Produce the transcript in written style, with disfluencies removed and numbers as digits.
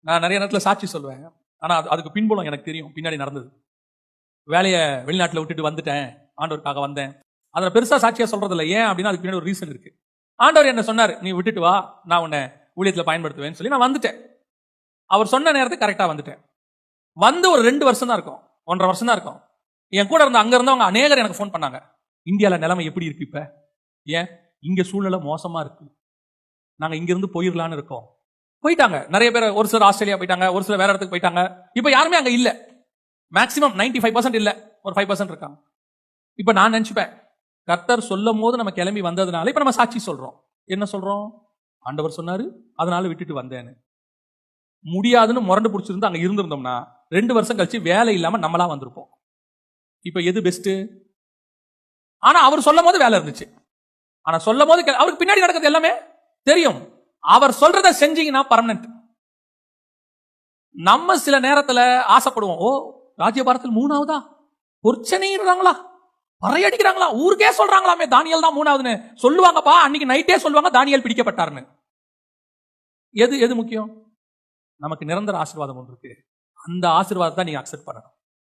நான் நிறைய நேரத்துல சாட்சி சொல்லுவேன். ஆனா அதுக்கு பின்புலம் எனக்கு தெரியும், பின்னாடி நடந்தது. வேலையை வெளிநாட்டுல விட்டுட்டு வந்துட்டேன், ஆண்டவருக்காக வந்தேன். அதுல பெருசா சாட்சியா சொல்றது இல்லை. ஏன் அப்படின்னா அதுக்கு பின்னாடி ஒரு ரீசன் இருக்கு. ஆண்டவர் என்ன சொன்னார், நீ விட்டுட்டு வா, நான் உன்னை ஊழியத்துல பயன்படுத்துவேன்னு சொல்லி நான் வந்துட்டேன். அவர் சொன்ன நேரத்துக்கு கரெக்டா வந்துட்டேன். வந்து ஒரு 2 வருஷம் தான் இருக்கும், 1.5 வருஷம் தான் இருக்கும். என் கூட இருந்த அங்க இருந்தவங்க அநேகர் எனக்கு ஃபோன் பண்ணாங்க, இந்தியால நிலைமை எப்படி இருக்கு இப்ப, ஏன் இங்க சூழ்நிலை மோசமா இருக்கு, நாங்க இங்க இருந்து போயிடலான்னு இருக்கோம். போயிட்டாங்க நிறைய பேர். ஒரு சிலர் ஆஸ்திரேலியா போயிட்டாங்க, ஒரு சிலர் வேற இடத்துக்கு போயிட்டாங்க. இப்ப யாருமே அங்க இல்ல. மேக்சிமம் 95% இல்ல, ஒரு 5% இருக்காங்க. இப்ப நான் நினைச்சுப்பேன், கர்த்தர் சொல்லும் போது நம்ம கிளம்பி வந்ததுனால இப்ப நம்ம சாட்சி சொல்றோம். என்ன சொல்றோம், ஆண்டவர் சொன்னாரு அதனால விட்டுட்டு வந்தேன்னு. முடியாதுன்னு முரண்டு பிடிச்சிருந்து அங்க இருந்திருந்தோம்னா 2 வருஷம் கழிச்சு வேலை இல்லாம நம்மளா வந்திருப்போம். இப்ப எது பெஸ்ட்? ஆனா அவர் சொல்லும் போது வேலை இருந்துச்சு. ஆனா சொல்லும் போது அவருக்கு பின்னாடி நடக்கிறது எல்லாமே தெரியும். அவர் சொல்றதை செஞ்சீங்கன்னா பர்மனன்ட். நம்ம சில நேரத்துல ஆசைப்படுவோம், ஓ ராஜ்யபாரத்தில் 3ஆவதா, பொற்சனைறாங்களா, பறையடிக்கிறாங்களா, ஊருக்கே சொல்றாங்களாமே தானியேல் தான் 3ஆவதுன்னு சொல்லுவாங்கப்பா. அன்னைக்கு நைட்டே சொல்லுவாங்க தானியேல் பிடிக்கப்பட்டார்னு. எது முக்கியம்? நமக்கு நிரந்தர ஆசீர்வாதம் ஒன்று இருக்கு. அந்த ஆசீர்வாதத்தை நீங்க அக்செப்ட் பண்ணணும்.